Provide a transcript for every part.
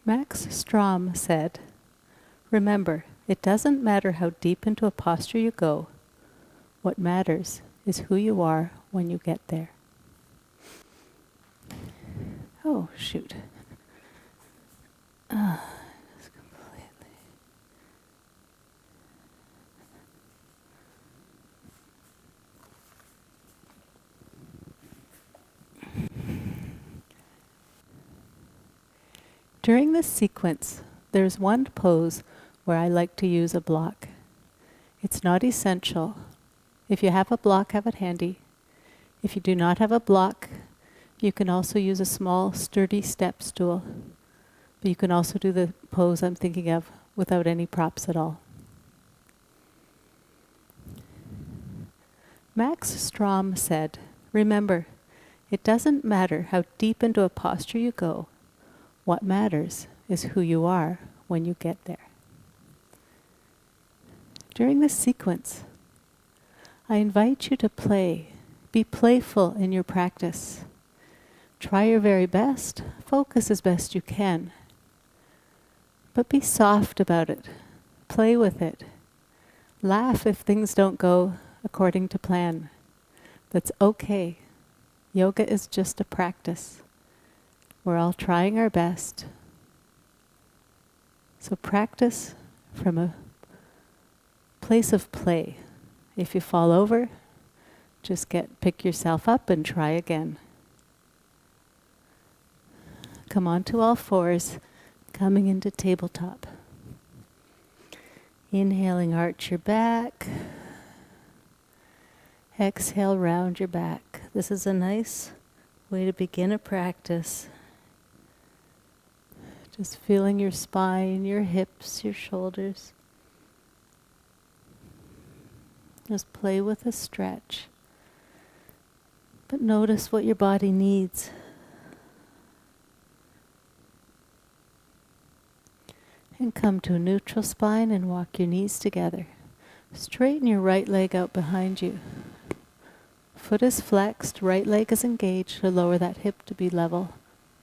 Max Strom said, "Remember, it doesn't matter how deep into a posture you go. What matters is who you are when you get there." Oh, shoot. Just completely. During this sequence, there's one pose where I like to use a block. It's not essential. If you have a block, have it handy. If you do not have a block, you can also use a small, sturdy step stool. But you can also do the pose I'm thinking of without any props at all. Max Strom said, "Remember, it doesn't matter how deep into a posture you go. What matters is who you are when you get there." During this sequence, I invite you to play. Be playful in your practice. Try your very best. Focus as best you can. But be soft about it. Play with it. Laugh if things don't go according to plan. That's okay. Yoga is just a practice. We're all trying our best. So practice from a place of play. If you fall over, just pick yourself up and try again. Come onto all fours, coming into tabletop. Inhaling, arch your back. Exhale, round your back. This is a nice way to begin a practice. Just feeling your spine, your hips, your shoulders. Just play with a stretch. But notice what your body needs. And come to a neutral spine and walk your knees together. Straighten your right leg out behind you. Foot is flexed, right leg is engaged, so lower that hip to be level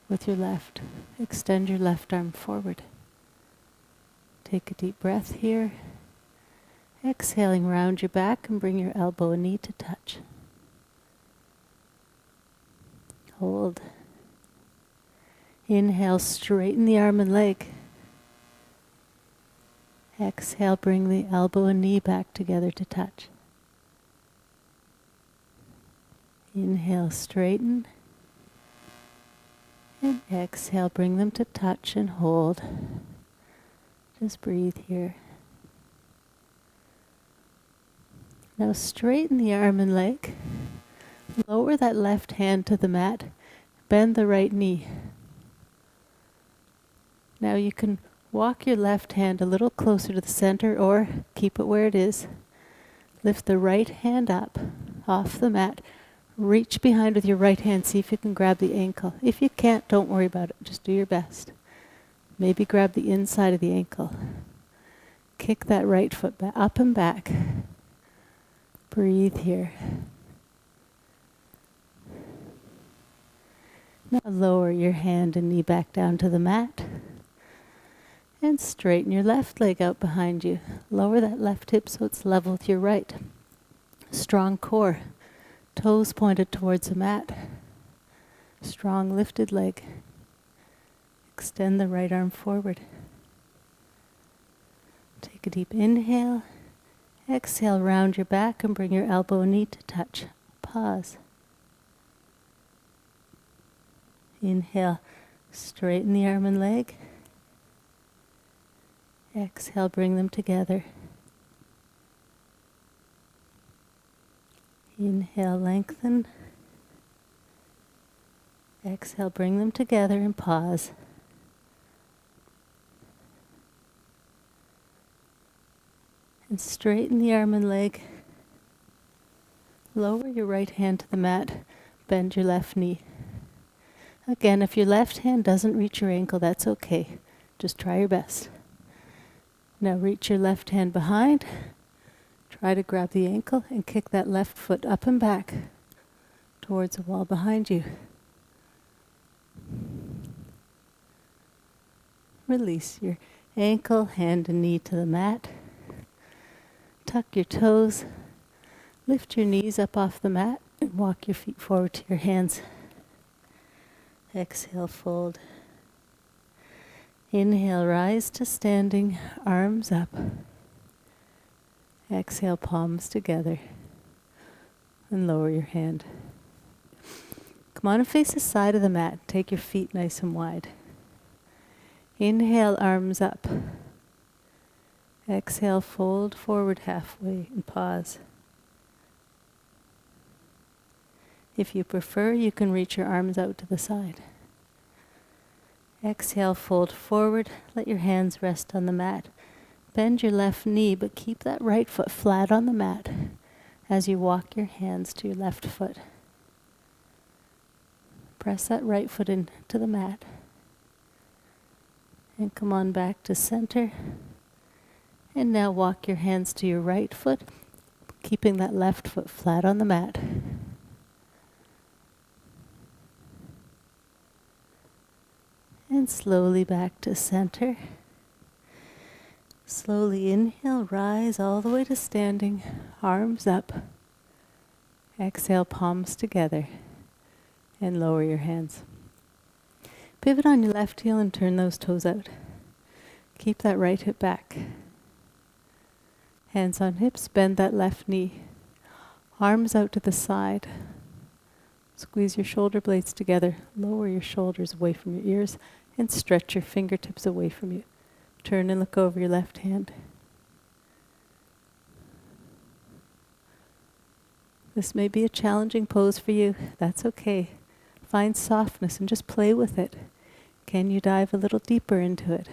with your left. Extend your left arm forward. Take a deep breath here. Exhaling, round your back and bring your elbow and knee to touch. Hold. Inhale, straighten the arm and leg. Exhale, bring the elbow and knee back together to touch. Inhale, straighten. And exhale, bring them to touch and hold. Just breathe here. Now straighten the arm and leg. Lower that left hand to the mat. Bend the right knee. Now you can walk your left hand a little closer to the center or keep it where it is. Lift the right hand up off the mat. Reach behind with your right hand. See if you can grab the ankle. If you can't, don't worry about it. Just do your best. Maybe grab the inside of the ankle. Kick that right foot back, up and back. Breathe here. Now lower your hand and knee back down to the mat. And straighten your left leg out behind you. Lower that left hip so it's level with your right. Strong core. Toes pointed towards the mat. Strong lifted leg. Extend the right arm forward. Take a deep inhale. Exhale, round your back and bring your elbow and knee to touch. Pause. Inhale, straighten the arm and leg. Exhale, bring them together. Inhale, lengthen. Exhale, bring them together and pause. And straighten the arm and leg. Lower your right hand to the mat. Bend your left knee. Again, if your left hand doesn't reach your ankle, that's okay. Just try your best. Now reach your left hand behind. Try to grab the ankle and kick that left foot up and back towards the wall behind you. Release your ankle, hand and knee to the mat. Tuck your toes. Lift your knees up off the mat and walk your feet forward to your hands. Exhale, fold. Inhale, rise to standing, arms up. Exhale, palms together. And lower your hand. Come on and face the side of the mat. Take your feet nice and wide. Inhale, arms up. Exhale, fold forward halfway and pause. If you prefer, you can reach your arms out to the side. Exhale, fold forward. Let your hands rest on the mat. Bend your left knee, but keep that right foot flat on the mat as you walk your hands to your left foot. Press that right foot into the mat. And come on back to center. And now walk your hands to your right foot, keeping that left foot flat on the mat. And slowly back to center. Slowly inhale, rise all the way to standing, arms up. Exhale, palms together, and lower your hands. Pivot on your left heel and turn those toes out. Keep that right hip back. Hands on hips, bend that left knee. Arms out to the side. Squeeze your shoulder blades together. Lower your shoulders away from your ears and stretch your fingertips away from you. Turn and look over your left hand. This may be a challenging pose for you. That's okay. Find softness and just play with it. Can you dive a little deeper into it?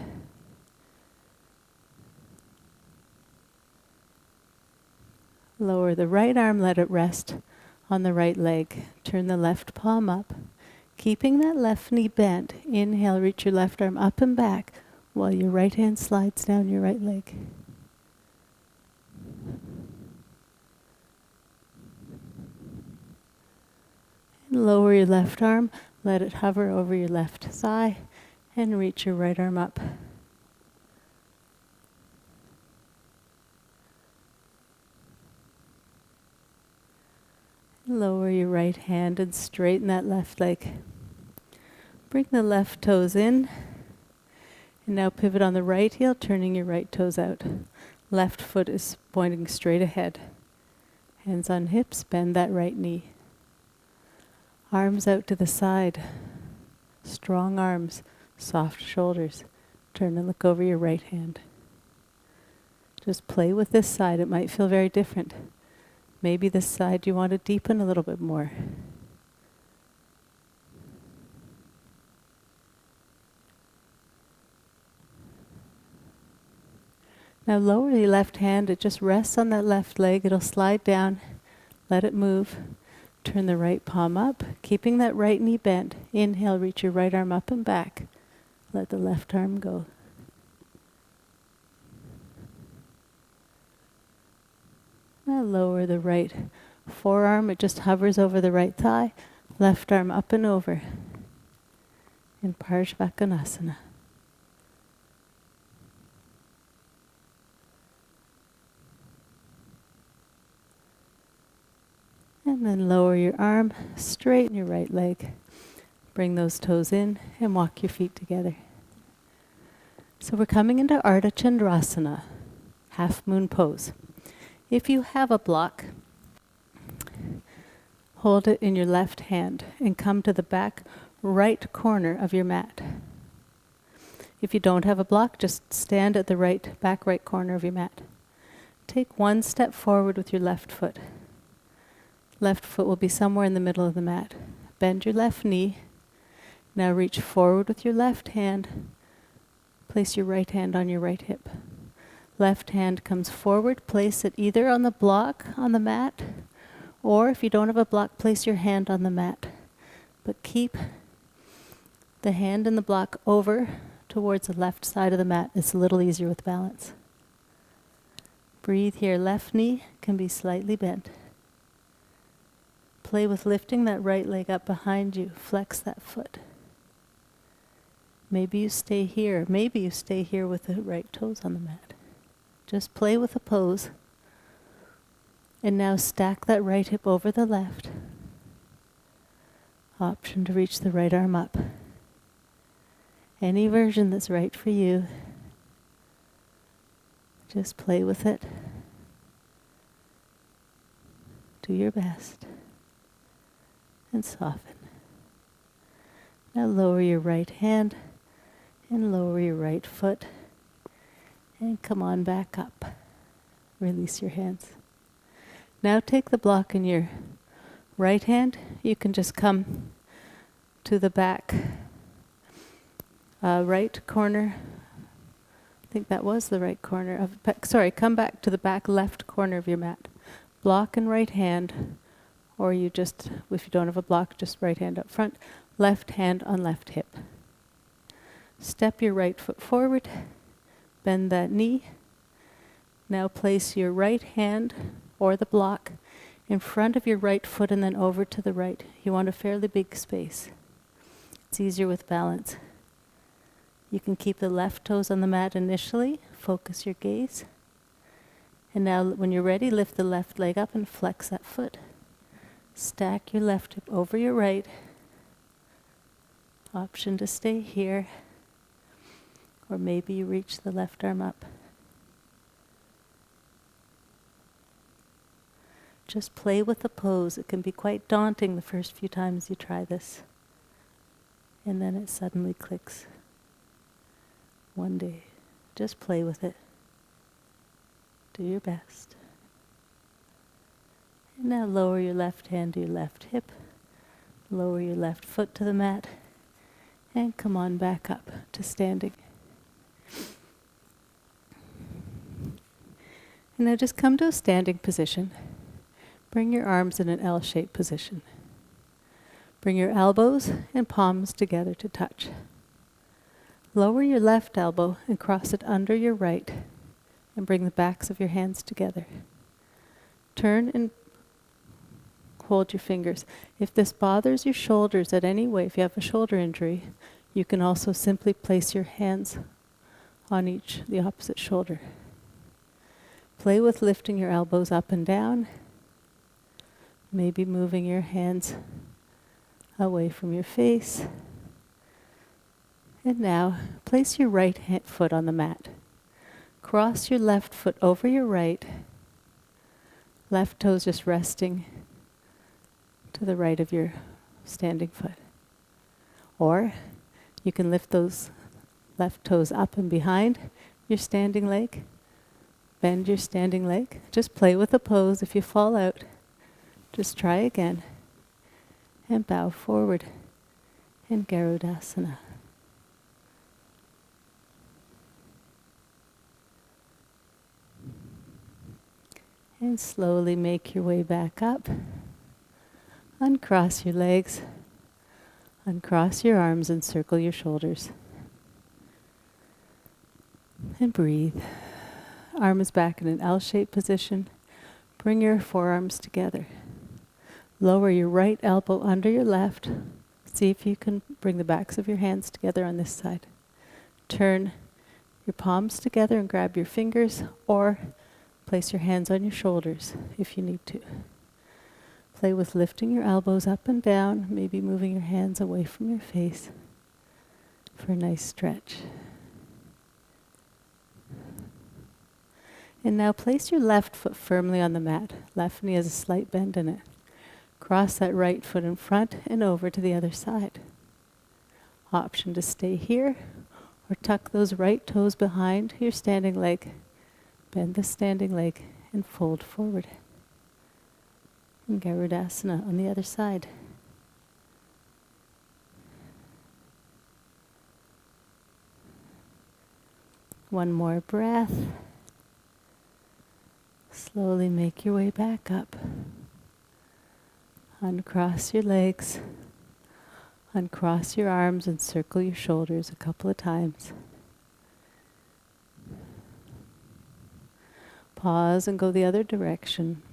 Lower the right arm, let it rest on the right leg. Turn the left palm up. Keeping that left knee bent, inhale, reach your left arm up and back while your right hand slides down your right leg. And lower your left arm, let it hover over your left thigh, and reach your right arm up. Lower your right hand and straighten that left leg. Bring the left toes in. And now pivot on the right heel, turning your right toes out. Left foot is pointing straight ahead. Hands on hips, bend that right knee. Arms out to the side. Strong arms, soft shoulders. Turn and look over your right hand. Just play with this side. It might feel very different. Maybe this side you want to deepen a little bit more. Now lower your left hand. It just rests on that left leg. It'll slide down. Let it move. Turn the right palm up, keeping that right knee bent. Inhale, reach your right arm up and back. Let the left arm go. Now lower the right forearm. It just hovers over the right thigh. Left arm up and over. In Parshvakonasana. And then lower your arm, straighten your right leg. Bring those toes in and walk your feet together. So we're coming into Ardha Chandrasana, half moon pose. If you have a block, hold it in your left hand and come to the back right corner of your mat. If you don't have a block, just stand at the back right corner of your mat. Take one step forward with your left foot. Left foot will be somewhere in the middle of the mat. Bend your left knee. Now reach forward with your left hand. Place your right hand on your right hip. Left hand comes forward. Place it either on the block on the mat, or if you don't have a block, place your hand on the mat. But keep the hand and the block over towards the left side of the mat. It's a little easier with balance. Breathe here. Left knee can be slightly bent. Play with lifting that right leg up behind you. Flex that foot. Maybe you stay here. Maybe you stay here with the right toes on the mat. Just play with the pose. And now stack that right hip over the left. Option to reach the right arm up. Any version that's right for you. Just play with it. Do your best. And soften. Now lower your right hand and lower your right foot. And come on back up. Release your hands. Now take the block in your right hand. You can just come to the back right corner. I think that was the right corner of, come back to the back left corner of your mat. Block in right hand, or you just, if you don't have a block, just right hand up front, left hand on left hip. Step your right foot forward, bend that knee. Now place your right hand, or the block, in front of your right foot and then over to the right. You want a fairly big space. It's easier with balance. You can keep the left toes on the mat initially, focus your gaze. And now when you're ready, lift the left leg up and flex that foot. Stack your left hip over your right. Option to stay here. Or maybe you reach the left arm up. Just play with the pose. It can be quite daunting the first few times you try this. And then it suddenly clicks. One day. Just play with it. Do your best. And now lower your left hand to your left hip. Lower your left foot to the mat. And come on back up to standing. And now just come to a standing position. Bring your arms in an L-shaped position. Bring your elbows and palms together to touch. Lower your left elbow and cross it under your right and bring the backs of your hands together. Turn and hold your fingers. If this bothers your shoulders at any way, if you have a shoulder injury, you can also simply place your hands on the opposite shoulder. Play with lifting your elbows up and down, maybe moving your hands away from your face. And now, place your right foot on the mat. Cross your left foot over your right. Left toes just resting to the right of your standing foot. Or you can lift those left toes up and behind your standing leg. Bend your standing leg. Just play with the pose. If you fall out, just try again. And bow forward in Garudasana. And slowly make your way back up. Uncross your legs. Uncross your arms and circle your shoulders. And breathe. Arms back in an L-shaped position. Bring your forearms together. Lower your right elbow under your left. See if you can bring the backs of your hands together on this side. Turn your palms together and grab your fingers, or place your hands on your shoulders if you need to. Play with lifting your elbows up and down, maybe moving your hands away from your face for a nice stretch. And now place your left foot firmly on the mat. Left knee has a slight bend in it. Cross that right foot in front and over to the other side. Option to stay here or tuck those right toes behind your standing leg. Bend the standing leg and fold forward. And Garudasana on the other side. One more breath. Slowly make your way back up. Uncross your legs. Uncross your arms and circle your shoulders a couple of times. Pause and go the other direction.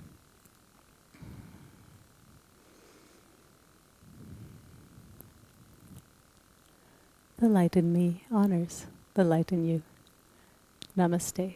The The light in me honors the light in you. Namaste.